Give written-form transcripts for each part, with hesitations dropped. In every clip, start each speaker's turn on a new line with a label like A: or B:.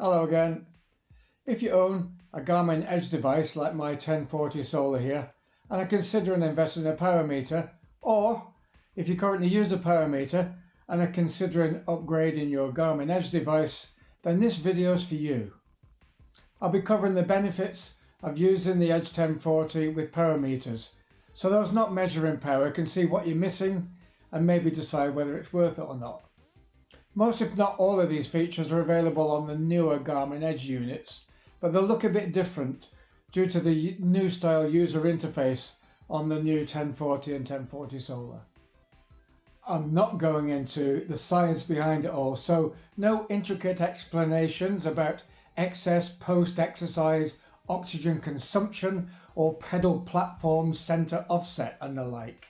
A: Hello again. If you own a Garmin Edge device like my 1040 Solar here and are considering investing in a power meter, or if you currently use a power meter and are considering upgrading your Garmin Edge device, then this video is for you. I'll be covering the benefits of using the Edge 1040 with power meters, so those not measuring power can see what you're missing and maybe decide whether it's worth it or not. Most if not all of these features are available on the newer Garmin Edge units, but they'll look a bit different due to the new style user interface on the new 1040 and 1040 Solar. I'm not going into the science behind it all, so no intricate explanations about excess post-exercise oxygen consumption or pedal platform center offset and the like.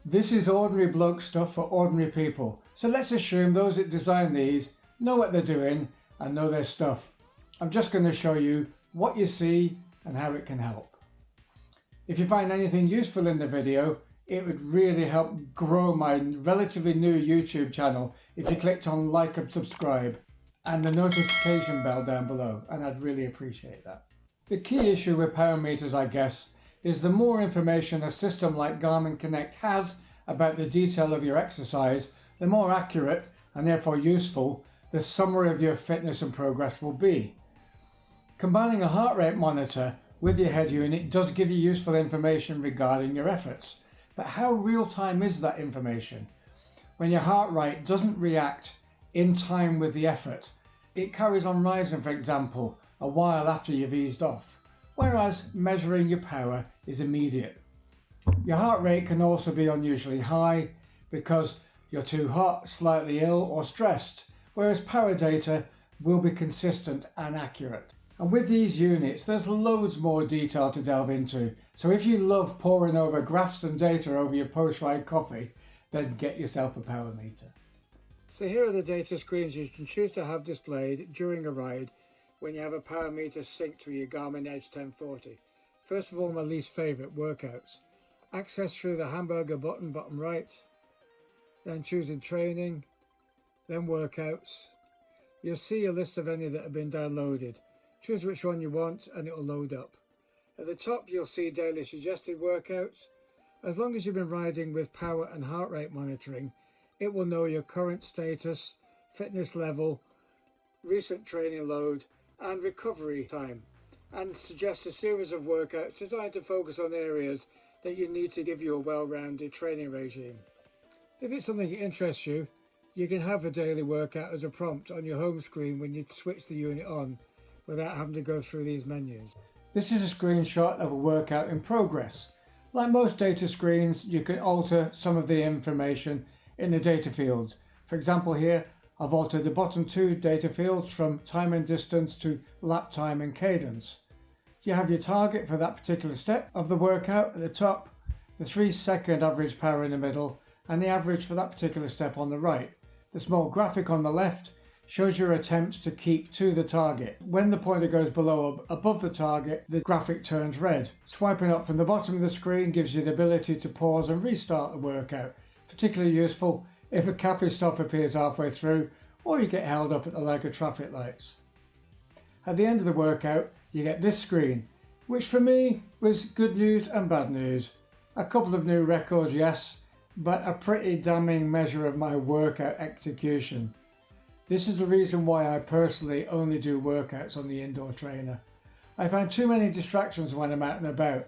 A: This is ordinary bloke stuff for ordinary people, so let's assume those that design these know what they're doing and know their stuff. I'm just going to show you what you see and how it can help. If you find anything useful in the video, it would really help grow my relatively new YouTube channel if you clicked on like and subscribe and the notification bell down below, and I'd really appreciate that. The key issue with power meters, I guess, is the more information a system like Garmin Connect has about the detail of your exercise, the more accurate and therefore useful the summary of your fitness and progress will be. Combining a heart rate monitor with your head unit does give you useful information regarding your efforts, but how real-time is that information? When your heart rate doesn't react in time with the effort, it carries on rising, for example, a while after you've eased off, whereas measuring your power is immediate. Your heart rate can also be unusually high because you're too hot, slightly ill or stressed, whereas power data will be consistent and accurate. And with these units there's loads more detail to delve into, so if you love poring over graphs and data over your post-ride coffee, then get yourself a power meter. So here are the data screens you can choose to have displayed during a ride when you have a power meter synced to your Garmin Edge 1040. First of all, my least favourite, workouts. Access through the hamburger button, bottom right, then choosing training, then workouts. You'll see a list of any that have been downloaded. Choose which one you want and it will load up. At the top you'll see daily suggested workouts. As long as you've been riding with power and heart rate monitoring, it will know your current status, fitness level, recent training load and recovery time, and suggest a series of workouts designed to focus on areas that you need to give you a well-rounded training regime. If it's something that interests you, you can have a daily workout as a prompt on your home screen when you switch the unit on without having to go through these menus. This is a screenshot of a workout in progress. Like most data screens, you can alter some of the information in the data fields. For example, here I've altered the bottom two data fields from time and distance to lap time and cadence. You have your target for that particular step of the workout at the top, the 3-second average power in the middle, and the average for that particular step on the right. The small graphic on the left shows your attempts to keep to the target. When the pointer goes below or above the target, the graphic turns red. Swiping up from the bottom of the screen gives you the ability to pause and restart the workout, particularly useful if a cafe stop appears halfway through or you get held up at the leg of traffic lights. At the end of the workout, you get this screen, which for me was good news and bad news. A couple of new records, yes, but a pretty damning measure of my workout execution. This is the reason why I personally only do workouts on the indoor trainer. I find too many distractions when I'm out and about,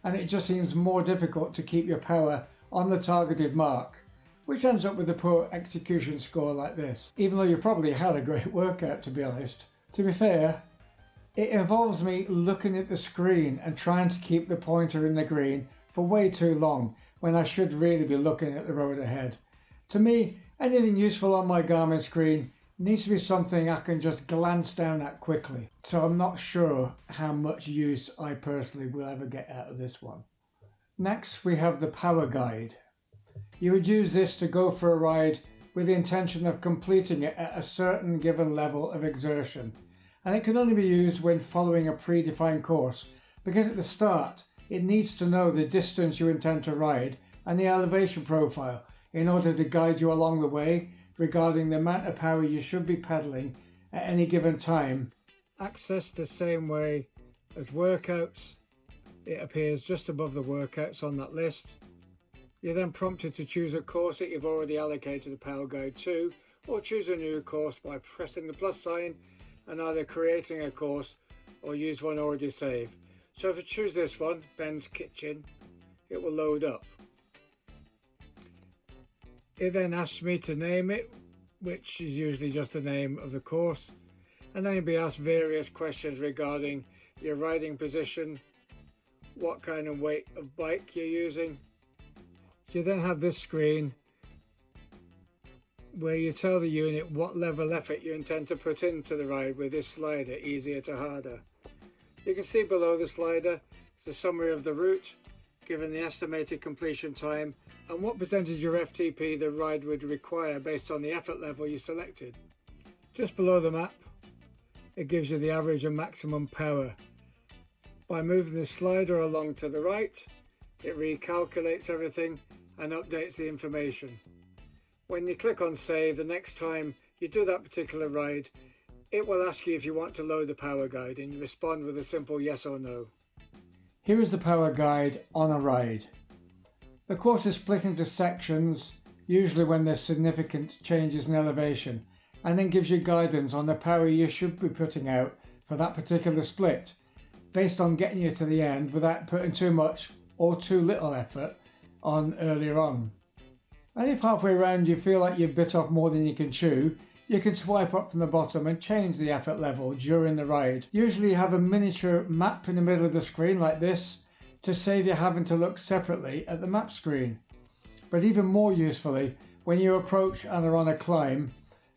A: and it just seems more difficult to keep your power on the targeted mark, which ends up with a poor execution score like this, even though you probably had a great workout, to be honest. To be fair, it involves me looking at the screen and trying to keep the pointer in the green for way too long when I should really be looking at the road ahead. To me, anything useful on my Garmin screen needs to be something I can just glance down at quickly, so I'm not sure how much use I personally will ever get out of this one. Next we have the power guide. You would use this to go for a ride with the intention of completing it at a certain given level of exertion, and it can only be used when following a predefined course, because at the start it needs to know the distance you intend to ride and the elevation profile in order to guide you along the way regarding the amount of power you should be pedaling at any given time. Accessed the same way as workouts, it appears just above the workouts on that list. You're then prompted to choose a course that you've already allocated a power guide to, or choose a new course by pressing the plus sign and either creating a course or use one already saved. So if I choose this one, Ben's Kitchen, it will load up. It then asks me to name it, which is usually just the name of the course, and then you'll be asked various questions regarding your riding position, what kind of weight of bike you're using. You then have this screen where you tell the unit what level effort you intend to put into the ride with this slider, easier to harder. You can see below the slider is a summary of the route, given the estimated completion time and what percentage of FTP the ride would require based on the effort level you selected. Just below the map, it gives you the average and maximum power. By moving the slider along to the right, it recalculates everything and updates the information. When you click on save, the next time you do that particular ride, it will ask you if you want to load the power guide, and you respond with a simple yes or no. Here is the power guide on a ride. The course is split into sections, usually when there's significant changes in elevation, and then gives you guidance on the power you should be putting out for that particular split, based on getting you to the end without putting too much or too little effort on earlier on. And if halfway around you feel like you've bit off more than you can chew, you can swipe up from the bottom and change the effort level during the ride. Usually you have a miniature map in the middle of the screen like this to save you having to look separately at the map screen. But even more usefully, when you approach and are on a climb,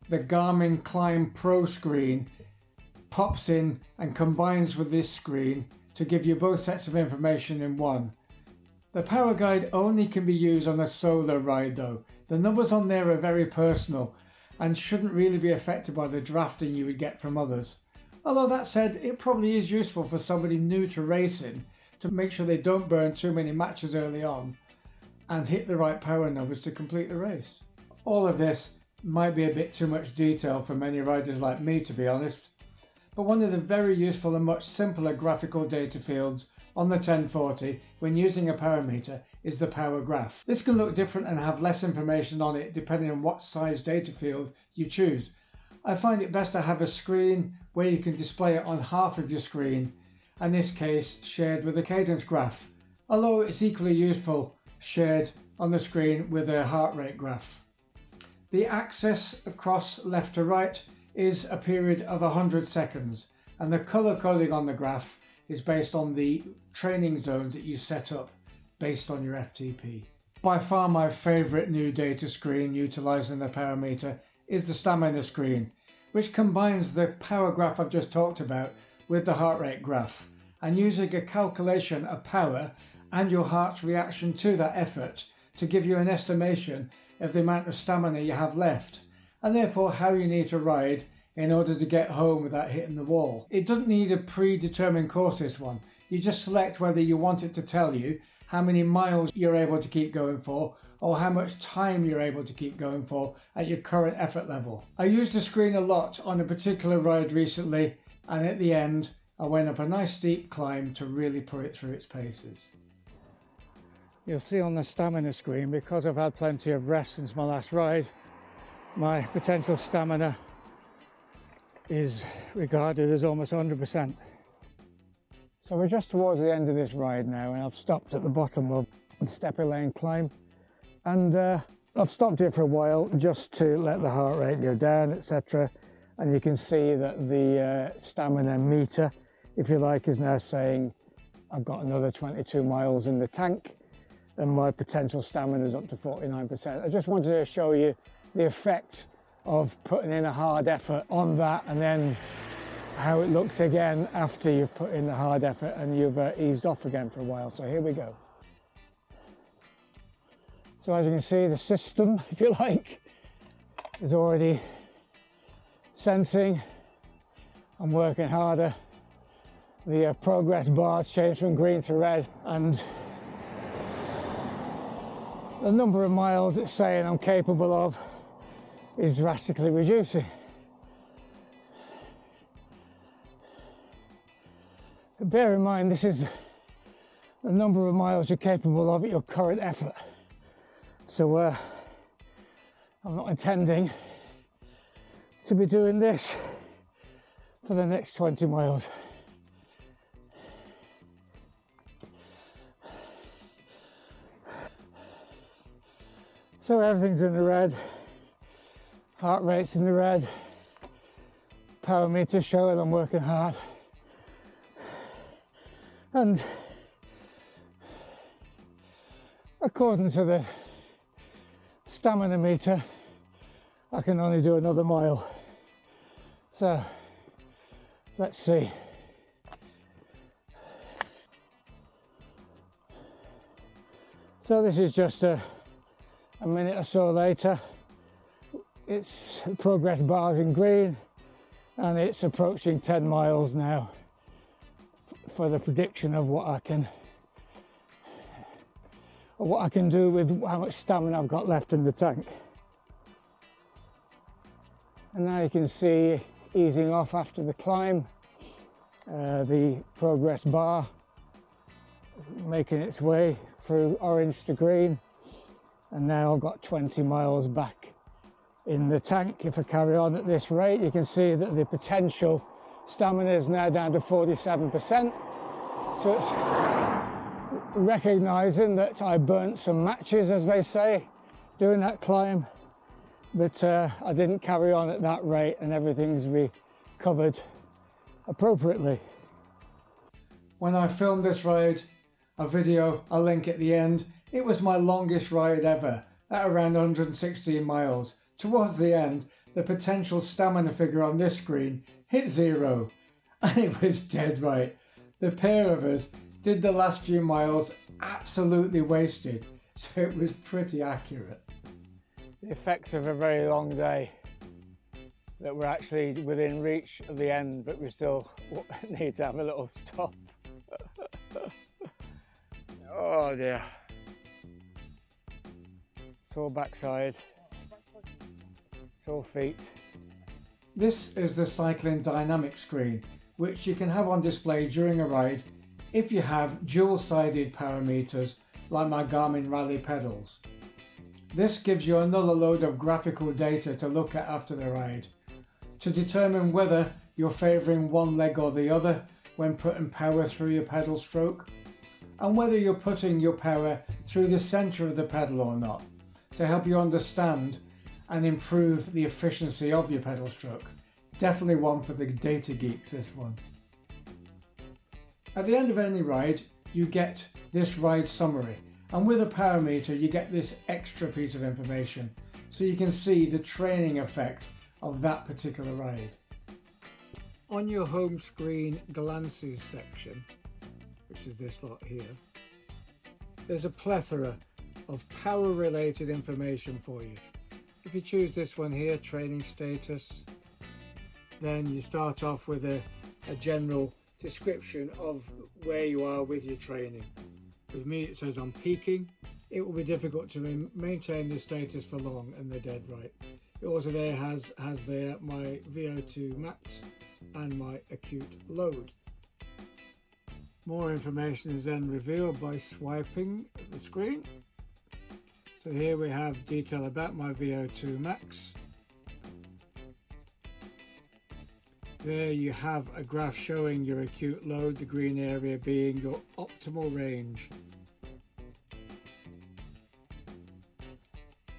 A: the Garmin Climb Pro screen pops in and combines with this screen to give you both sets of information in one. The power guide only can be used on a solo ride though. The numbers on there are very personal and shouldn't really be affected by the drafting you would get from others. Although that said, it probably is useful for somebody new to racing to make sure they don't burn too many matches early on and hit the right power numbers to complete the race. All of this might be a bit too much detail for many riders like me, to be honest, but one of the very useful and much simpler graphical data fields on the 1040 when using a power meter is the power graph. This can look different and have less information on it depending on what size data field you choose. I find it best to have a screen where you can display it on half of your screen, in this case shared with a cadence graph, although it's equally useful shared on the screen with a heart rate graph. The axis across left to right is a period of 100 seconds, and the colour coding on the graph is based on the training zones that you set up based on your FTP. By far my favourite new data screen utilising the power meter is the stamina screen, which combines the power graph I've just talked about with the heart rate graph, and using a calculation of power and your heart's reaction to that effort to give you an estimation of the amount of stamina you have left, and therefore how you need to ride in order to get home without hitting the wall. It doesn't need a predetermined course, this one. You just select whether you want it to tell you how many miles you're able to keep going for or how much time you're able to keep going for at your current effort level. I used the screen a lot on a particular ride recently, and at the end I went up a nice steep climb to really put it through its paces. You'll see on the stamina screen, because I've had plenty of rest since my last ride, my potential stamina is regarded as almost 100%. So we're just towards the end of this ride now, and I've stopped at the bottom of the Steppy Lane climb, and I've stopped here for a while just to let the heart rate go down, etc. And you can see that the stamina meter, if you like, is now saying I've got another 22 miles in the tank and my potential stamina is up to 49%. I just wanted to show you the effect of putting in a hard effort on that, and then how it looks again after you've put in the hard effort and you've eased off again for a while. So here we go. So as you can see, the system, if you like, is already sensing I'm working harder. The progress bars change from green to red, and the number of miles it's saying I'm capable of is drastically reducing. Bear in mind, this is the number of miles you're capable of at your current effort. So I'm not intending to be doing this for the next 20 miles. So everything's in the red, heart rate's in the red, power meter showing I'm working hard, and according to the stamina meter I can only do another mile. So let's see. So this is just a minute or so later. It's progress bars in green and it's approaching 10 miles now for the prediction of what I can do with how much stamina I've got left in the tank. And now you can see easing off after the climb, the progress bar making its way through orange to green, and now I've got 20 miles back in the tank. If I carry on at this rate, you can see that the potential stamina is now down to 47%. So it's recognizing that I burnt some matches, as they say, doing that climb, but I didn't carry on at that rate and everything's recovered appropriately. When I filmed this ride, a video I'll link at the end, it was my longest ride ever, at around 116 miles. Towards the end, the potential stamina figure on this screen hit 0, and it was dead right. The pair of us did the last few miles absolutely wasted, so it was pretty accurate. The effects of a very long day, that we're actually within reach of the end, but we still need to have a little stop. Oh dear. Sore backside, sore feet. This is the cycling dynamic screen, which you can have on display during a ride if you have dual-sided power meters like my Garmin Rally pedals. This gives you another load of graphical data to look at after the ride, to determine whether you're favouring one leg or the other when putting power through your pedal stroke, and whether you're putting your power through the centre of the pedal or not, to help you understand and improve the efficiency of your pedal stroke. Definitely one for the data geeks, this one. At the end of any ride, you get this ride summary, and with a power meter you get this extra piece of information, so you can see the training effect of that particular ride. On your home screen glances section, which is this lot here, there's a plethora of power related information for you. If you choose this one here, training status, then you start off with a general description of where you are with your training. With me it says I'm peaking. It will be difficult to maintain this status for long, and they're dead right. It also there has there my VO2 Max and my Acute Load. More information is then revealed by swiping the screen. So here we have detail about my VO2 Max. There you have a graph showing your acute load, the green area being your optimal range.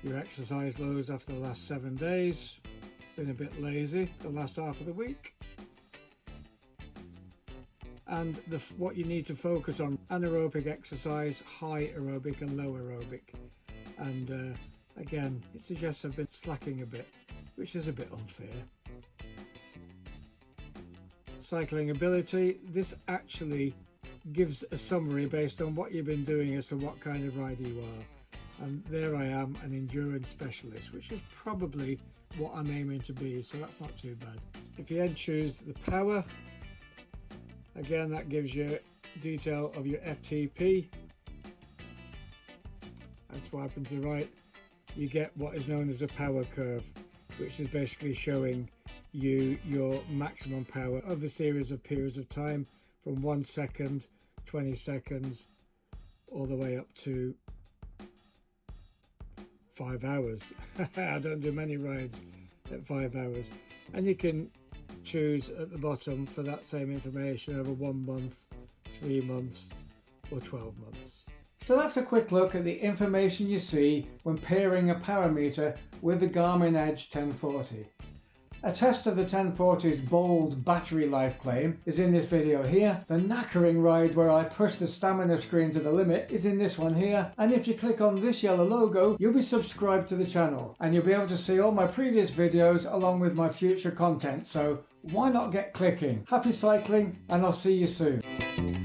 A: Your exercise loads after the last 7 days. Been a bit lazy the last half of the week. And what you need to focus on: anaerobic exercise, high aerobic and low aerobic. And again, it suggests I've been slacking a bit, which is a bit unfair. Cycling ability, this actually gives a summary based on what you've been doing as to what kind of rider you are. And there I am, an endurance specialist, which is probably what I'm aiming to be, so that's not too bad. If you then choose the power, again that gives you detail of your FTP, and swiping to the right you get what is known as a power curve, which is basically showing you your maximum power over a series of periods of time from 1 second, 20 seconds, all the way up to 5 hours. I don't do many rides at 5 hours. And you can choose at the bottom for that same information over 1 month, 3 months or 12 months. So that's a quick look at the information you see when pairing a power meter with the Garmin Edge 1040. A test of the 1040's bold battery life claim is in this video here. The knackering ride where I push the stamina screen to the limit is in this one here. And if you click on this yellow logo, you'll be subscribed to the channel and you'll be able to see all my previous videos along with my future content. So why not get clicking? Happy cycling, and I'll see you soon.